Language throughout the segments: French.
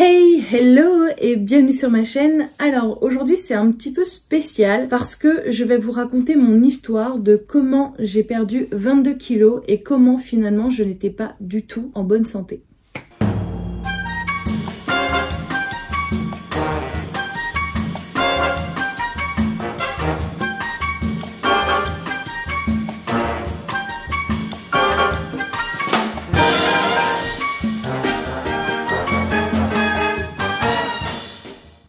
Hey, hello et bienvenue sur ma chaîne. Alors aujourd'hui c'est un petit peu spécial parce que je vais vous raconter mon histoire de comment j'ai perdu 22 kilos et comment finalement je n'étais pas du tout en bonne santé.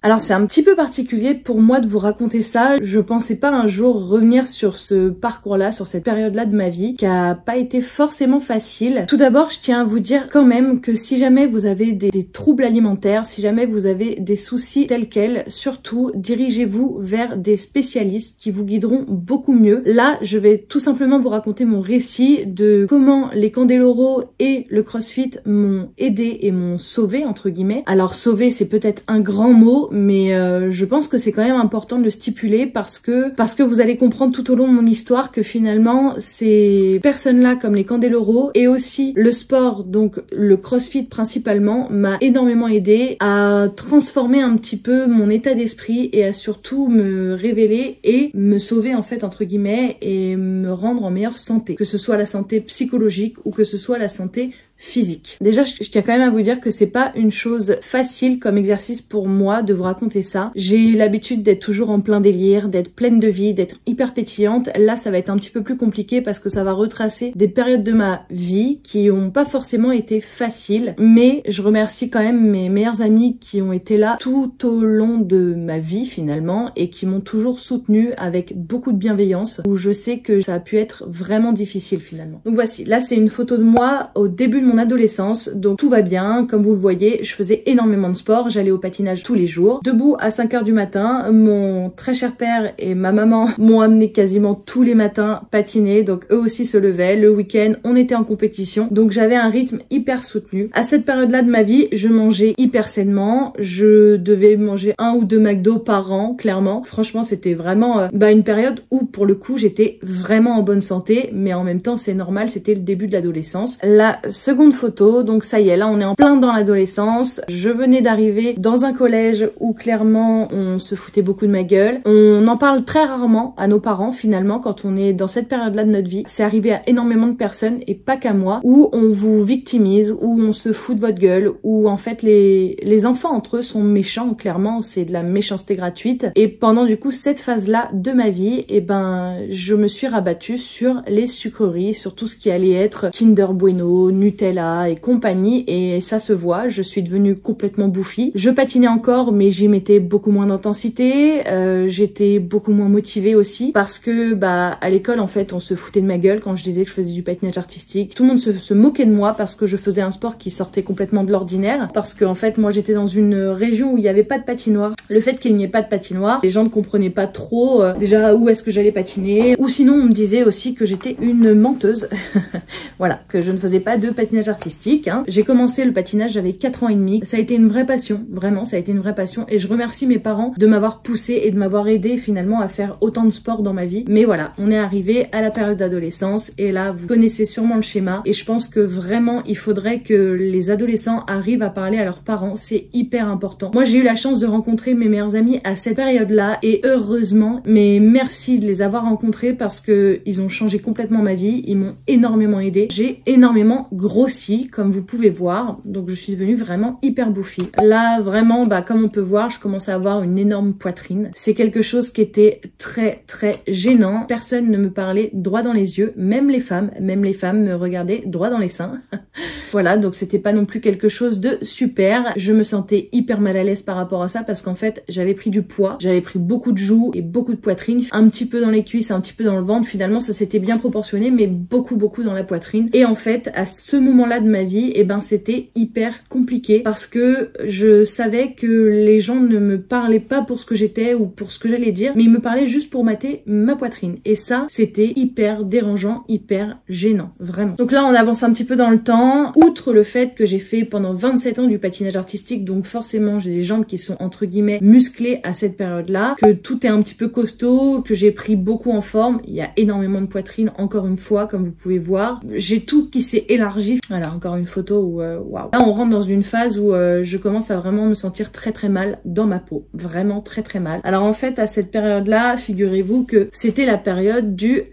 Alors c'est un petit peu particulier pour moi de vous raconter ça. Je pensais pas un jour revenir sur ce parcours-là, sur cette période-là de ma vie, qui a pas été forcément facile. Tout d'abord, je tiens à vous dire quand même que si jamais vous avez des troubles alimentaires, si jamais vous avez des soucis tels quels, surtout dirigez-vous vers des spécialistes qui vous guideront beaucoup mieux. Là, je vais tout simplement vous raconter mon récit de comment les Candeloro et le CrossFit m'ont aidé et m'ont sauvé entre guillemets. Alors sauver, c'est peut-être un grand mot, mais je pense que c'est quand même important de le stipuler parce que vous allez comprendre tout au long de mon histoire que finalement ces personnes-là comme les Candeloro et aussi le sport, donc le CrossFit principalement, m'a énormément aidé à transformer un petit peu mon état d'esprit et à surtout me révéler et me sauver en fait entre guillemets et me rendre en meilleure santé, que ce soit la santé psychologique ou que ce soit la santé physique. Déjà, je tiens quand même à vous dire que c'est pas une chose facile comme exercice pour moi de vous raconter ça. J'ai l'habitude d'être toujours en plein délire, d'être pleine de vie, d'être hyper pétillante. Là, ça va être un petit peu plus compliqué parce que ça va retracer des périodes de ma vie qui ont pas forcément été faciles. Mais je remercie quand même mes meilleurs amis qui ont été là tout au long de ma vie finalement et qui m'ont toujours soutenue avec beaucoup de bienveillance, où je sais que ça a pu être vraiment difficile finalement. Donc voici, là c'est une photo de moi au début de mon adolescence, donc tout va bien, comme vous le voyez, je faisais énormément de sport, j'allais au patinage tous les jours, debout à 5 h du matin, mon très cher père et ma maman m'ont amené quasiment tous les matins patiner, donc eux aussi se levaient, le week-end on était en compétition, donc j'avais un rythme hyper soutenu. À cette période-là de ma vie, je mangeais hyper sainement, je devais manger 1 ou 2 McDo par an, clairement, franchement c'était vraiment une période où pour le coup j'étais vraiment en bonne santé, mais en même temps c'est normal, c'était le début de l'adolescence. La seconde photo, donc ça y est, là on est en plein dans l'adolescence. Je venais d'arriver dans un collège où clairement on se foutait beaucoup de ma gueule. On en parle très rarement à nos parents finalement quand on est dans cette période-là de notre vie. C'est arrivé à énormément de personnes et pas qu'à moi, où on vous victimise, où on se fout de votre gueule, où en fait les enfants entre eux sont méchants, clairement c'est de la méchanceté gratuite. Et pendant du coup cette phase-là de ma vie, je me suis rabattue sur les sucreries, sur tout ce qui allait être Kinder Bueno, Nutella et compagnie, et ça se voit, je suis devenue complètement bouffie. Je patinais encore mais j'y mettais beaucoup moins d'intensité, j'étais beaucoup moins motivée aussi parce que à l'école en fait on se foutait de ma gueule quand je disais que je faisais du patinage artistique. Tout le monde se moquait de moi parce que je faisais un sport qui sortait complètement de l'ordinaire, parce que en fait moi j'étais dans une région où il n'y avait pas de patinoire. Le fait qu'il n'y ait pas de patinoire, les gens ne comprenaient pas trop déjà où est-ce que j'allais patiner, ou sinon on me disait aussi que j'étais une menteuse voilà, que je ne faisais pas de patinage artistique, hein. J'ai commencé le patinage, j'avais 4 ans et demi. Ça a été une vraie passion, vraiment, ça a été une vraie passion. Et je remercie mes parents de m'avoir poussé et de m'avoir aidé finalement à faire autant de sport dans ma vie. Mais voilà, on est arrivé à la période d'adolescence et là, vous connaissez sûrement le schéma. Et je pense que vraiment, il faudrait que les adolescents arrivent à parler à leurs parents. C'est hyper important. Moi, j'ai eu la chance de rencontrer mes meilleurs amis à cette période-là et heureusement, mais merci de les avoir rencontrés parce que ils ont changé complètement ma vie. Ils m'ont énormément aidé. J'ai énormément grossi, comme vous pouvez voir, donc je suis devenue vraiment hyper bouffie. Là vraiment, comme on peut voir, je commence à avoir une énorme poitrine. C'est quelque chose qui était très très gênant. Personne ne me parlait droit dans les yeux, même les femmes me regardaient droit dans les seins. Voilà, donc c'était pas non plus quelque chose de super. Je me sentais hyper mal à l'aise par rapport à ça parce qu'en fait j'avais pris du poids, j'avais pris beaucoup de joues et beaucoup de poitrine, un petit peu dans les cuisses, un petit peu dans le ventre. Finalement ça s'était bien proportionné, mais beaucoup dans la poitrine. Et en fait à ce moment-là de ma vie, c'était hyper compliqué parce que je savais que les gens ne me parlaient pas pour ce que j'étais ou pour ce que j'allais dire, mais ils me parlaient juste pour mater ma poitrine. Et ça, c'était hyper dérangeant, hyper gênant, vraiment. Donc là, on avance un petit peu dans le temps. Outre le fait que j'ai fait pendant 27 ans du patinage artistique, donc forcément, j'ai des jambes qui sont entre guillemets musclées à cette période-là, que tout est un petit peu costaud, que j'ai pris beaucoup en forme. Il y a énormément de poitrine, encore une fois, comme vous pouvez voir. J'ai tout qui s'est élargi sportif. Voilà, encore une photo où waouh. Là on rentre dans une phase où je commence à vraiment me sentir très mal dans ma peau, vraiment très mal. Alors en fait à cette période là, figurez-vous que c'était la période du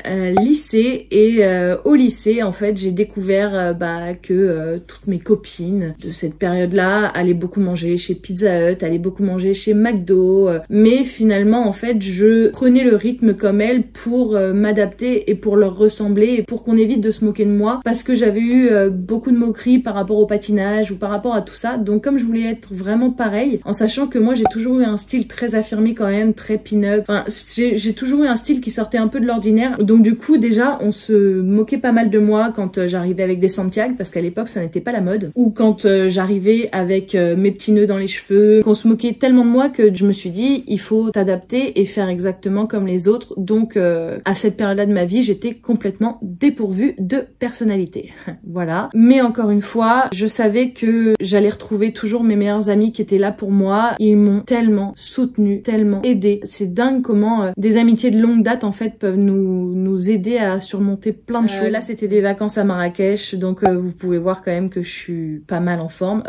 lycée, et au lycée en fait j'ai découvert que toutes mes copines de cette période là allaient beaucoup manger chez Pizza Hut, allaient beaucoup manger chez McDo, mais finalement en fait je prenais le rythme comme elles pour m'adapter et pour leur ressembler et pour qu'on évite de se moquer de moi, parce que j'avais eu beaucoup de moqueries par rapport au patinage ou par rapport à tout ça. Donc comme je voulais être vraiment pareil, en sachant que moi j'ai toujours eu un style très affirmé quand même, très pin-up, enfin j'ai toujours eu un style qui sortait un peu de l'ordinaire, donc du coup déjà on se moquait pas mal de moi quand j'arrivais avec des Santiago, parce qu'à l'époque ça n'était pas la mode, ou quand j'arrivais avec mes petits nœuds dans les cheveux, qu'on se moquait tellement de moi que je me suis dit il faut t'adapter et faire exactement comme les autres. Donc à cette période-là de ma vie j'étais complètement dépourvue de personnalité. Voilà. Mais encore une fois, je savais que j'allais retrouver toujours mes meilleurs amis qui étaient là pour moi. Ils m'ont tellement soutenue, tellement aidée. C'est dingue comment des amitiés de longue date en fait peuvent nous aider à surmonter plein de choses. Là c'était des vacances à Marrakech, donc vous pouvez voir quand même que je suis pas mal en forme.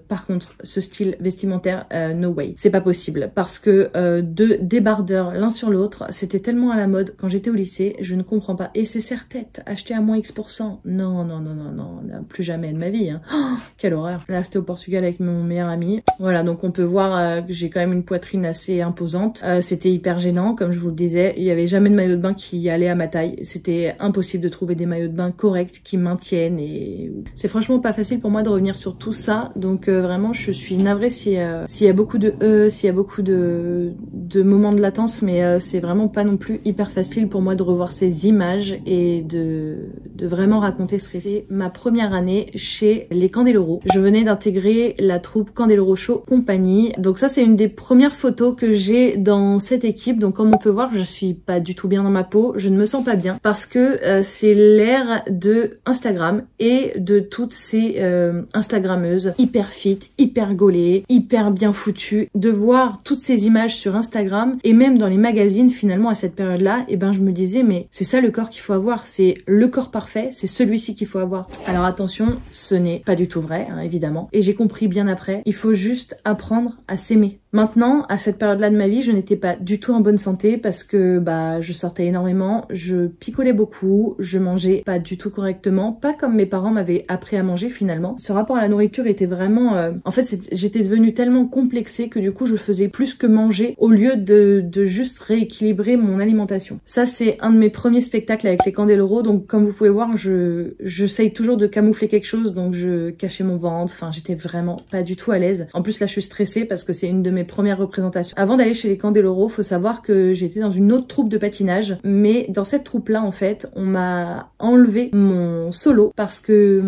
Par contre, ce style vestimentaire, no way. C'est pas possible, parce que deux débardeurs l'un sur l'autre, c'était tellement à la mode quand j'étais au lycée, je ne comprends pas. Et c'est serre-tête, acheté à moins X%. Non, plus jamais de ma vie. Hein. Oh, quelle horreur. Là, c'était au Portugal avec mon meilleur ami. Voilà, donc on peut voir que j'ai quand même une poitrine assez imposante. C'était hyper gênant, comme je vous le disais. Il y avait jamais de maillot de bain qui allait à ma taille. C'était impossible de trouver des maillots de bain corrects qui maintiennent, et c'est franchement pas facile pour moi de revenir sur tout ça. Donc vraiment, je suis navrée s'il y a beaucoup de s'il y a beaucoup de moments de latence, mais c'est vraiment pas non plus hyper facile pour moi de revoir ces images et de vraiment raconter ce récit. C'est ma première année chez les Candeloro. Je venais d'intégrer la troupe Candeloro Show Compagnie. Donc ça, c'est une des premières photos que j'ai dans cette équipe. Donc comme on peut voir, je suis pas du tout bien dans ma peau. Je ne me sens pas bien parce que c'est l'ère de Instagram et de toutes ces Instagrammeuses hyper fit, hyper gaulées, hyper bien foutues. De voir toutes ces images sur Instagram et même dans les magazines finalement à cette période-là, et ben je me disais mais c'est ça le corps qu'il faut avoir, c'est le corps parfait, c'est celui-ci qu'il faut avoir. Alors attention, ce n'est pas du tout vrai, hein, évidemment. Et j'ai compris bien après, il faut juste apprendre à s'aimer. Maintenant, à cette période-là de ma vie, je n'étais pas du tout en bonne santé parce que je sortais énormément, je picolais beaucoup, je mangeais pas du tout correctement, pas comme mes parents m'avaient appris à manger finalement. Ce rapport à la nourriture était vraiment... En fait, j'étais devenue tellement complexée que du coup, je faisais plus que manger au lieu de juste rééquilibrer mon alimentation. Ça, c'est un de mes premiers spectacles avec les Candeloro, donc comme vous pouvez voir, j'essaye toujours de camoufler quelque chose, donc je cachais mon ventre, enfin j'étais vraiment pas du tout à l'aise. En plus là, je suis stressée parce que c'est une de mes premières représentations. Avant d'aller chez les Candeloro, faut savoir que j'étais dans une autre troupe de patinage, mais dans cette troupe-là, en fait, on m'a enlevé mon solo parce que,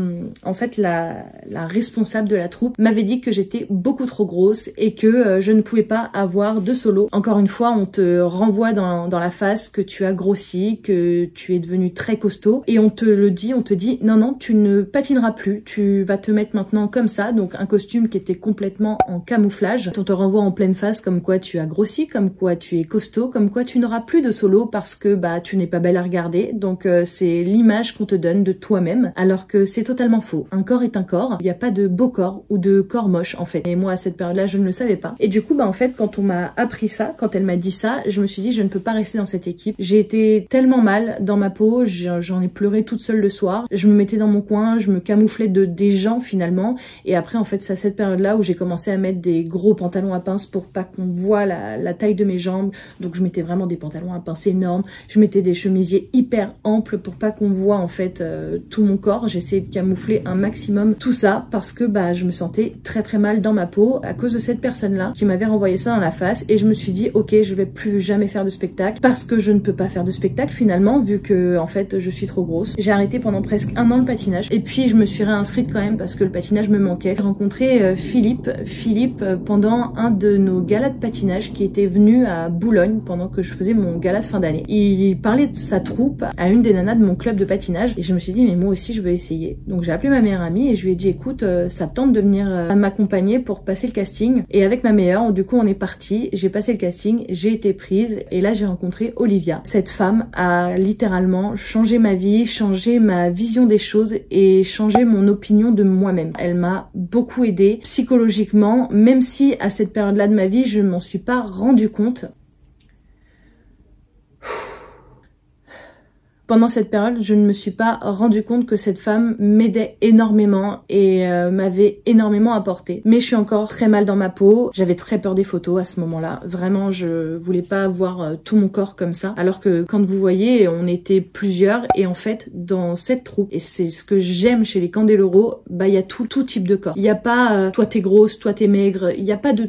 en fait, la responsable de la troupe m'avait dit que j'étais beaucoup trop grosse et que je ne pouvais pas avoir de solo. Encore une fois, on te renvoie dans la face que tu as grossi, que tu es devenu très costaud, et on te le dit, on te dit non, tu ne patineras plus, tu vas te mettre maintenant comme ça, donc un costume qui était complètement en camouflage. On te renvoie en pleine face comme quoi tu as grossi, comme quoi tu es costaud, comme quoi tu n'auras plus de solo parce que tu n'es pas belle à regarder. Donc c'est l'image qu'on te donne de toi-même, alors que c'est totalement faux. Un corps est un corps, il n'y a pas de beau corps ou de corps moche en fait. Et moi à cette période-là, je ne le savais pas. Et du coup, en fait, quand on m'a appris ça, quand elle m'a dit ça, je me suis dit je ne peux pas rester dans cette équipe. J'ai été tellement mal dans ma peau, j'en ai pleuré toute seule le soir. Je me mettais dans mon coin, je me camouflais des gens finalement. Et après, en fait, c'est à cette période-là où j'ai commencé à mettre des gros pantalons à pince pour pas qu'on voit la taille de mes jambes. Donc je mettais vraiment des pantalons à pince énormes. Je mettais des chemisiers hyper amples pour pas qu'on voit en fait tout mon corps. J'essayais de camoufler un maximum tout ça parce que je me sentais très mal dans ma peau à cause de cette personne-là qui m'avait renvoyé ça dans la face. Et je me suis dit ok, je vais plus jamais faire de spectacle parce que je ne peux pas faire de spectacle finalement vu que en fait je suis trop grosse. J'ai arrêté pendant presque 1 an le patinage et puis je me suis réinscrite quand même parce que le patinage me manquait. J'ai rencontré Philippe pendant un de nos galas de patinage qui était venu à Boulogne pendant que je faisais mon gala de fin d'année. Il parlait de sa troupe à une des nanas de mon club de patinage et je me suis dit mais moi aussi je veux essayer. Donc j'ai appelé ma meilleure amie et je lui ai dit écoute ça te tente de venir m'accompagner pour passer le casting. Et avec ma meilleure du coup on est parti, j'ai passé le casting, j'ai été prise et là j'ai rencontré Olivia. Cette femme a littéralement changé ma vie, changé ma vision des choses et changé mon opinion de moi-même. Elle m'a beaucoup aidée psychologiquement, même si à cette période-là de ma vie je m'en suis pas rendu compte. Pendant cette période, je ne me suis pas rendu compte que cette femme m'aidait énormément et m'avait énormément apporté. Mais je suis encore très mal dans ma peau. J'avais très peur des photos à ce moment-là. Vraiment, je voulais pas voir tout mon corps comme ça. Alors que quand vous voyez, on était plusieurs et en fait, dans cette troupe, et c'est ce que j'aime chez les Candeloro, bah il y a tout type de corps. Il y a pas toi t'es grosse, toi t'es maigre. Il y a pas de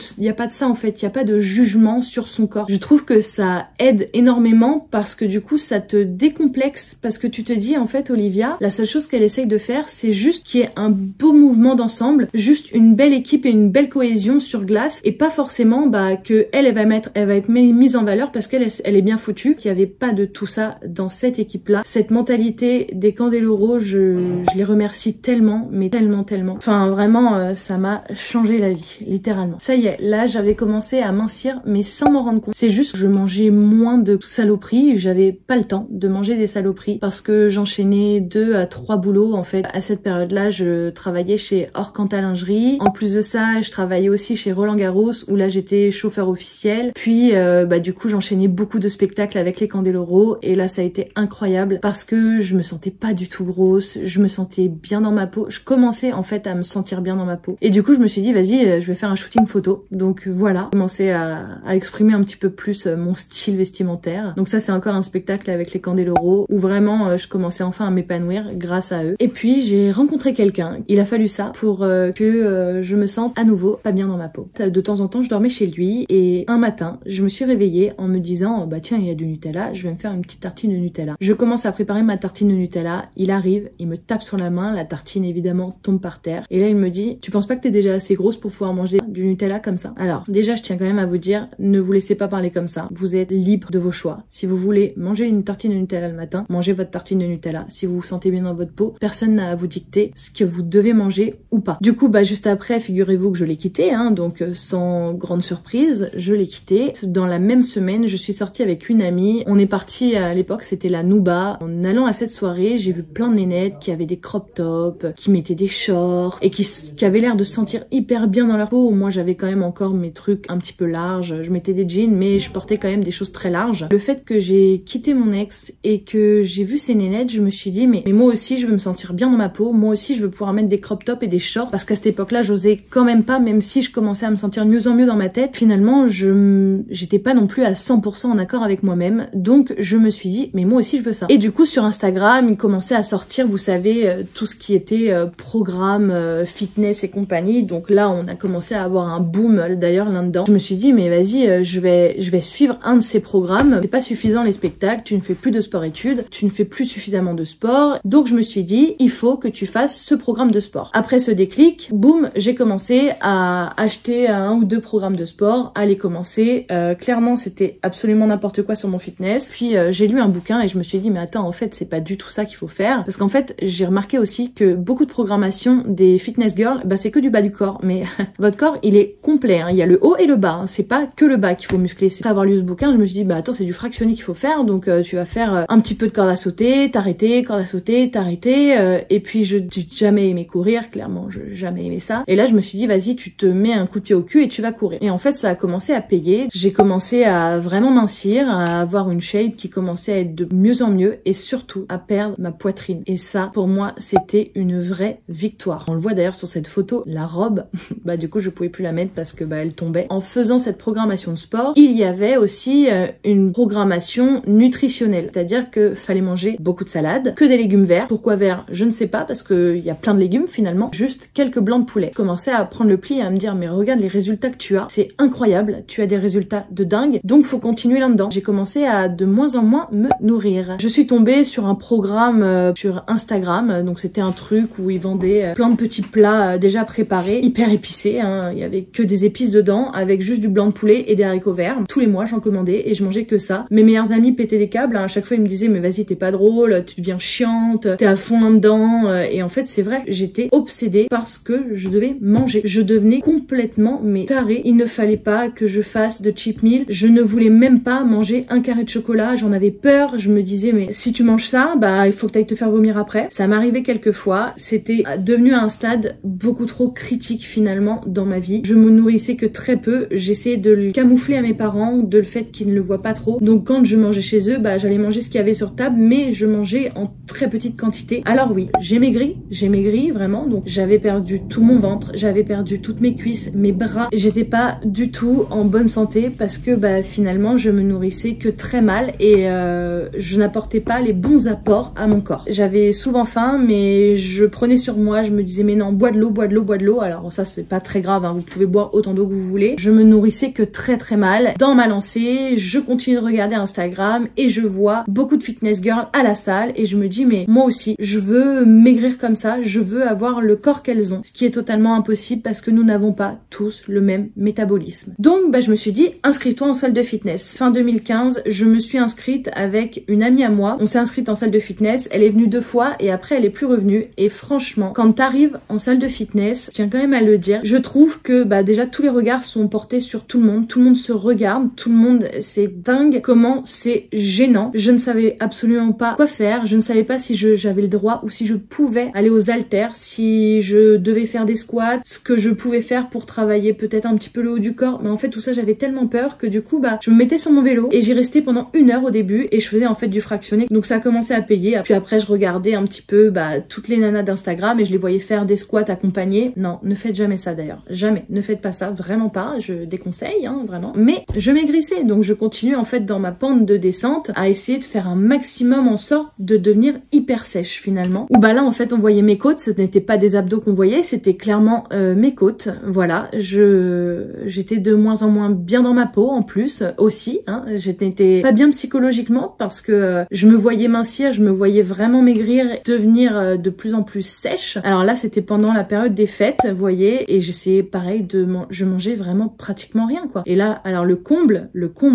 ça en fait. Il y a pas de jugement sur son corps. Je trouve que ça aide énormément parce que du coup, ça te décomplexe. Parce que tu te dis en fait Olivia, la seule chose qu'elle essaye de faire c'est juste qu'il y ait un beau mouvement d'ensemble, juste une belle équipe et une belle cohésion sur glace et pas forcément bah que elle va être mise en valeur parce qu'elle est bien foutue. Il n'y avait pas de tout ça dans cette équipe là. Cette mentalité des Candeloro, je les remercie tellement, mais tellement. Enfin vraiment ça m'a changé la vie, littéralement. Ça y est, là j'avais commencé à mincir mais sans m'en rendre compte. C'est juste que je mangeais moins de saloperies, j'avais pas le temps de manger des saloperies parce que j'enchaînais 2 à 3 boulots en fait. À cette période-là, je travaillais chez Orcanta Lingerie. En plus de ça, je travaillais aussi chez Roland Garros où là j'étais chauffeur officiel. Puis bah du coup, j'enchaînais beaucoup de spectacles avec les Candeloro et là ça a été incroyable parce que je me sentais pas du tout grosse, je me sentais bien dans ma peau. Je commençais en fait à me sentir bien dans ma peau. Et du coup, je me suis dit vas-y, je vais faire un shooting photo. Donc voilà, je commençais à exprimer un petit peu plus mon style vestimentaire. Donc ça c'est encore un spectacle avec les Candeloro où vraiment je commençais enfin à m'épanouir grâce à eux. Et puis j'ai rencontré quelqu'un, il a fallu ça pour que je me sente à nouveau pas bien dans ma peau. De temps en temps je dormais chez lui et un matin je me suis réveillée en me disant bah tiens il y a du Nutella, je vais me faire une petite tartine de Nutella. Je commence à préparer ma tartine de Nutella, il arrive, il me tape sur la main, la tartine évidemment tombe par terre et là il me dit tu penses pas que t'es déjà assez grosse pour pouvoir manger du Nutella comme ça? Alors déjà je tiens quand même à vous dire, ne vous laissez pas parler comme ça, vous êtes libre de vos choix. Si vous voulez manger une tartine de Nutella le matin, mangez votre tartine de Nutella. Si vous vous sentez bien dans votre peau, personne n'a à vous dicter ce que vous devez manger ou pas. Du coup, bah juste après, figurez-vous que je l'ai quitté, hein, donc sans grande surprise, je l'ai quitté. Dans la même semaine, je suis sortie avec une amie. On est parti à l'époque, c'était la Nouba. En allant à cette soirée, j'ai vu plein de nénettes qui avaient des crop tops, qui mettaient des shorts et qui avaient l'air de se sentir hyper bien dans leur peau. Moi, j'avais quand même encore mes trucs un petit peu larges. Je mettais des jeans, mais je portais quand même des choses très larges. Le fait que j'ai quitté mon ex et que j'ai vu ces nénettes, je me suis dit mais moi aussi je veux me sentir bien dans ma peau, moi aussi je veux pouvoir mettre des crop tops et des shorts parce qu'à cette époque-là j'osais quand même pas, même si je commençais à me sentir de mieux en mieux dans ma tête. Finalement j'étais pas non plus à 100% en accord avec moi-même, donc je me suis dit mais moi aussi je veux ça. Et du coup sur Instagram il commençait à sortir, vous savez, tout ce qui était programme fitness et compagnie, donc là on a commencé à avoir un boom d'ailleurs là-dedans. Je me suis dit mais vas-y je vais suivre un de ces programmes, c'est pas suffisant les spectacles, tu ne fais plus de sport-études, tu ne fais plus suffisamment de sport, donc je me suis dit il faut que tu fasses ce programme de sport. Après ce déclic, boum, j'ai commencé à acheter 1 ou 2 programmes de sport, à les commencer. Clairement c'était absolument n'importe quoi sur mon fitness, puis j'ai lu un bouquin et je me suis dit mais attends en fait c'est pas du tout ça qu'il faut faire, parce qu'en fait j'ai remarqué aussi que beaucoup de programmation des fitness girls, bah c'est que du bas du corps, mais votre corps il est complet, hein. Il y a le haut et le bas, hein. C'est pas que le bas qu'il faut muscler. Après avoir lu ce bouquin je me suis dit bah attends c'est du fractionné qu'il faut faire, donc tu vas faire un petit peu de corde à sauter, t'arrêter, corde à sauter, t'arrêter, et puis j'ai jamais aimé courir, clairement j'ai jamais aimé ça, et là je me suis dit vas-y tu te mets un coup de pied au cul et tu vas courir. Et en fait ça a commencé à payer, j'ai commencé à vraiment mincir, à avoir une shape qui commençait à être de mieux en mieux et surtout à perdre ma poitrine, et ça pour moi c'était une vraie victoire. On le voit d'ailleurs sur cette photo, la robe bah du coup je pouvais plus la mettre parce que bah elle tombait. En faisant cette programmation de sport, il y avait aussi une programmation nutritionnelle, c'est-à-dire que fallait manger beaucoup de salade, que des légumes verts. Pourquoi verts? Je ne sais pas, parce qu'il y a plein de légumes finalement, juste quelques blancs de poulet. Je commençais à prendre le pli et à me dire mais regarde les résultats que tu as, c'est incroyable, tu as des résultats de dingue, donc faut continuer là-dedans. J'ai commencé à de moins en moins me nourrir. Je suis tombée sur un programme sur Instagram, donc c'était un truc où ils vendaient plein de petits plats déjà préparés, hyper épicés, hein. Il y avait que des épices dedans, avec juste du blanc de poulet et des haricots verts. Tous les mois j'en commandais et je mangeais que ça. Mes meilleurs amis pétaient des câbles, hein. À chaque fois ils me disaient mais vas-y t'es pas drôle, tu deviens chiante, t'es à fond là-dedans, et en fait c'est vrai, j'étais obsédée parce que je devais manger. Je devenais complètement mais tarée. Il ne fallait pas que je fasse de cheat meal, je ne voulais même pas manger un carré de chocolat, j'en avais peur, je me disais mais si tu manges ça, bah il faut que t'ailles te faire vomir après. Ça m'arrivait quelques fois, c'était devenu à un stade beaucoup trop critique finalement dans ma vie. Je me nourrissais que très peu, j'essayais de le camoufler à mes parents, de le fait qu'ils ne le voient pas trop. Donc quand je mangeais chez eux, bah j'allais manger ce qu'il y avait sur table, mais je mangeais en très petite quantité. Alors oui, j'ai maigri vraiment, donc j'avais perdu tout mon ventre, j'avais perdu toutes mes cuisses, mes bras, j'étais pas du tout en bonne santé parce que bah finalement je me nourrissais que très mal et je n'apportais pas les bons apports à mon corps. J'avais souvent faim mais je prenais sur moi, je me disais mais non, bois de l'eau, bois de l'eau, bois de l'eau. Alors ça c'est pas très grave, hein, vous pouvez boire autant d'eau que vous voulez. Je me nourrissais que très mal. Dans ma lancée, je continue de regarder Instagram et je vois beaucoup de fitness girls à la salle et je me dis mais moi aussi je veux maigrir comme ça, je veux avoir le corps qu'elles ont, ce qui est totalement impossible parce que nous n'avons pas tous le même métabolisme. Donc bah je me suis dit inscris-toi en salle de fitness. Fin 2015, je me suis inscrite avec une amie à moi, on s'est inscrite en salle de fitness, elle est venue 2 fois et après elle est plus revenue et franchement quand t'arrives en salle de fitness, je tiens quand même à le dire, je trouve que bah déjà tous les regards sont portés sur tout le monde se regarde, tout le monde, c'est dingue comment c'est gênant. Je ne savais absolument pas quoi faire, je ne savais pas si j'avais le droit ou si je pouvais aller aux haltères, si je devais faire des squats, ce que je pouvais faire pour travailler peut-être un petit peu le haut du corps, mais en fait tout ça j'avais tellement peur que du coup bah je me mettais sur mon vélo et j'y restais pendant 1 heure au début et je faisais en fait du fractionné, donc ça a commencé à payer. Puis après je regardais un petit peu bah toutes les nanas d'Instagram et je les voyais faire des squats accompagnés. Non, ne faites jamais ça d'ailleurs, jamais, ne faites pas ça, vraiment pas, je déconseille hein, vraiment. Mais je maigrissais, donc je continue en fait dans ma pente de descente à essayer de faire un maximum en sorte de devenir hyper sèche finalement. Ou bah là en fait on voyait mes côtes, ce n'était pas des abdos qu'on voyait, c'était clairement mes côtes. Voilà, j'étais de moins en moins bien dans ma peau en plus aussi, hein. J'étais pas bien psychologiquement parce que je me voyais mincir, je me voyais vraiment maigrir, devenir de plus en plus sèche. Alors là c'était pendant la période des fêtes, vous voyez, et j'essayais pareil je mangeais vraiment pratiquement rien quoi. Et là alors le comble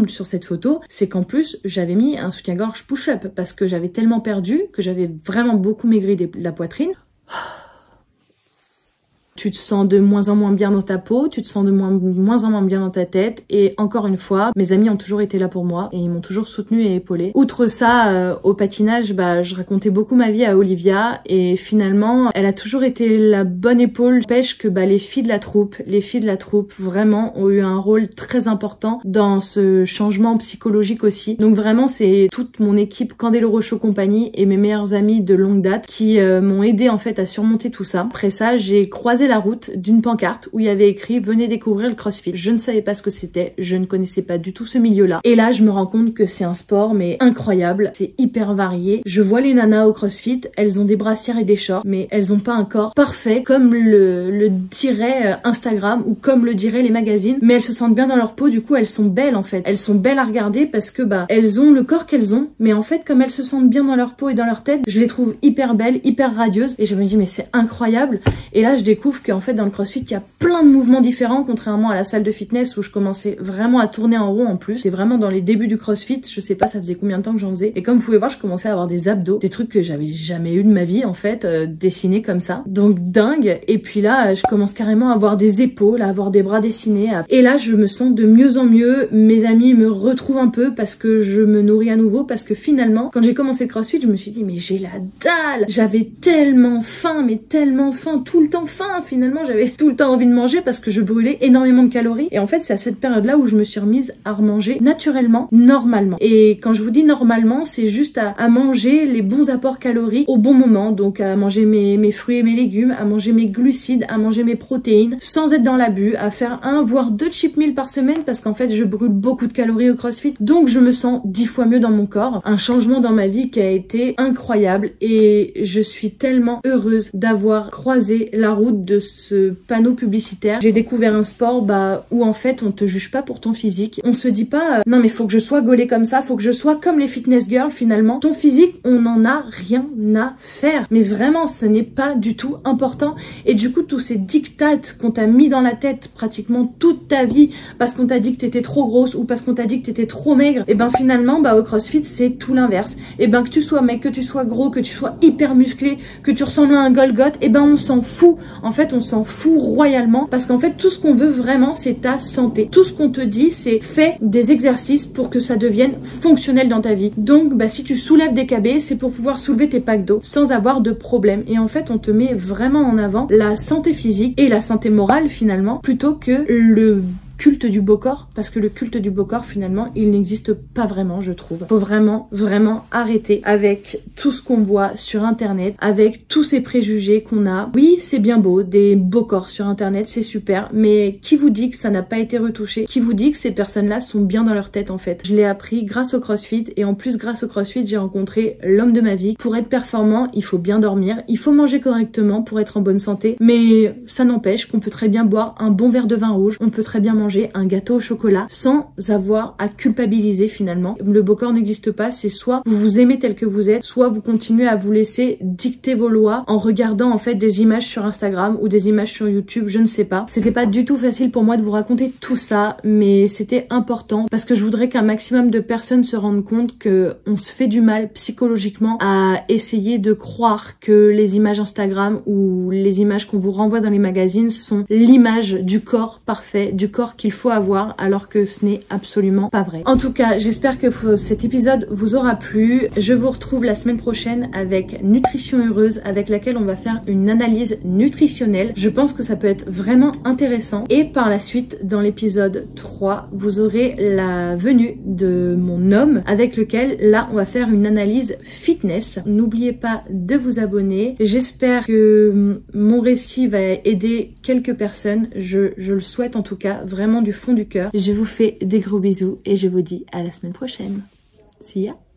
sur cette photo, c'est qu'en plus j'avais mis un soutien-gorge push-up parce que j'avais tellement perdu que j'avais vraiment beaucoup maigri de la poitrine. Tu te sens de moins en moins bien dans ta peau, tu te sens de moins en moins bien dans ta tête. Et encore une fois, mes amis ont toujours été là pour moi et ils m'ont toujours soutenue et épaulée. Outre ça, au patinage, bah, je racontais beaucoup ma vie à Olivia et finalement, elle a toujours été la bonne épaule. Pêche que bah, les filles de la troupe vraiment ont eu un rôle très important dans ce changement psychologique aussi. Donc vraiment, c'est toute mon équipe Candeloro Show Company et mes meilleurs amis de longue date qui m'ont aidé en fait à surmonter tout ça. Après ça, j'ai croisé la route d'une pancarte où il y avait écrit venez découvrir le CrossFit. Je ne savais pas ce que c'était, je ne connaissais pas du tout ce milieu-là. Et là, je me rends compte que c'est un sport mais incroyable, c'est hyper varié. Je vois les nanas au CrossFit, elles ont des brassières et des shorts, mais elles ont pas un corps parfait comme le dirait Instagram ou comme le diraient les magazines, mais elles se sentent bien dans leur peau, du coup elles sont belles en fait. Elles sont belles à regarder parce que bah elles ont le corps qu'elles ont, mais en fait comme elles se sentent bien dans leur peau et dans leur tête, je les trouve hyper belles, hyper radieuses et je me dis mais c'est incroyable. Et là je découvre qu'en fait dans le CrossFit il y a plein de mouvements différents contrairement à la salle de fitness où je commençais vraiment à tourner en rond en plus. C'est vraiment dans les débuts du CrossFit, je sais pas ça faisait combien de temps que j'en faisais et comme vous pouvez voir je commençais à avoir des abdos, des trucs que j'avais jamais eu de ma vie en fait, dessinés comme ça, donc dingue. Et puis là je commence carrément à avoir des épaules, à avoir des bras dessinés et là je me sens de mieux en mieux, mes amis me retrouvent un peu parce que je me nourris à nouveau, parce que finalement quand j'ai commencé le CrossFit je me suis dit mais j'ai la dalle, j'avais tellement faim, mais tellement faim, tout le temps faim, finalement j'avais tout le temps envie de manger parce que je brûlais énormément de calories. Et en fait c'est à cette période-là où je me suis remise à remanger naturellement, normalement. Et quand je vous dis normalement, c'est juste à manger les bons apports caloriques au bon moment. Donc à manger mes fruits et mes légumes, à manger mes glucides, à manger mes protéines, sans être dans l'abus, à faire 1 voire 2 cheat meals par semaine parce qu'en fait je brûle beaucoup de calories au CrossFit. Donc je me sens 10 fois mieux dans mon corps. Un changement dans ma vie qui a été incroyable et je suis tellement heureuse d'avoir croisé la route de ce panneau publicitaire. J'ai découvert un sport où en fait on te juge pas pour ton physique. On se dit pas non mais faut que je sois gaulée comme ça, faut que je sois comme les fitness girls finalement. Ton physique, on en a rien à faire. Mais vraiment, ce n'est pas du tout important. Et du coup, tous ces dictates qu'on t'a mis dans la tête pratiquement toute ta vie parce qu'on t'a dit que t'étais trop grosse ou parce qu'on t'a dit que t'étais trop maigre, et ben finalement, au CrossFit, c'est tout l'inverse. Et ben que tu sois mec, que tu sois gros, que tu sois hyper musclé, que tu ressembles à un Golgoth, et ben on s'en fout. En fait, on s'en fout royalement parce qu'en fait, tout ce qu'on veut vraiment, c'est ta santé. Tout ce qu'on te dit, c'est fais des exercices pour que ça devienne fonctionnel dans ta vie. Donc, si tu soulèves des KB, c'est pour pouvoir soulever tes packs d'eau sans avoir de problème. Et en fait, on te met vraiment en avant la santé physique et la santé morale finalement, plutôt que le culte du beau corps, parce que le culte du beau corps finalement il n'existe pas vraiment, je trouve. Faut vraiment arrêter avec tout ce qu'on voit sur internet, avec tous ces préjugés qu'on a. Oui, c'est bien beau, des beaux corps sur internet, c'est super, mais qui vous dit que ça n'a pas été retouché? Qui vous dit que ces personnes-là sont bien dans leur tête en fait? Je l'ai appris grâce au CrossFit, et en plus grâce au CrossFit j'ai rencontré l'homme de ma vie. Pour être performant, il faut bien dormir, il faut manger correctement pour être en bonne santé, mais ça n'empêche qu'on peut très bien boire un bon verre de vin rouge, on peut très bien manger un gâteau au chocolat sans avoir à culpabiliser finalement. Le beau corps n'existe pas, c'est soit vous vous aimez tel que vous êtes, soit vous continuez à vous laisser dicter vos lois en regardant en fait des images sur Instagram ou des images sur YouTube, je ne sais pas. C'était pas du tout facile pour moi de vous raconter tout ça, mais c'était important parce que je voudrais qu'un maximum de personnes se rendent compte que on se fait du mal psychologiquement à essayer de croire que les images Instagram ou les images qu'on vous renvoie dans les magazines sont l'image du corps parfait, du corps qu'il faut avoir, alors que ce n'est absolument pas vrai. En tout cas, j'espère que cet épisode vous aura plu. Je vous retrouve la semaine prochaine avec Nutrition Heureuse, avec laquelle on va faire une analyse nutritionnelle. Je pense que ça peut être vraiment intéressant. Et par la suite, dans l'épisode 3, vous aurez la venue de mon homme, avec lequel, là, on va faire une analyse fitness. N'oubliez pas de vous abonner. J'espère que mon récit va aider quelques personnes. Je le souhaite en tout cas, vraiment du fond du cœur. Je vous fais des gros bisous et je vous dis à la semaine prochaine. See ya!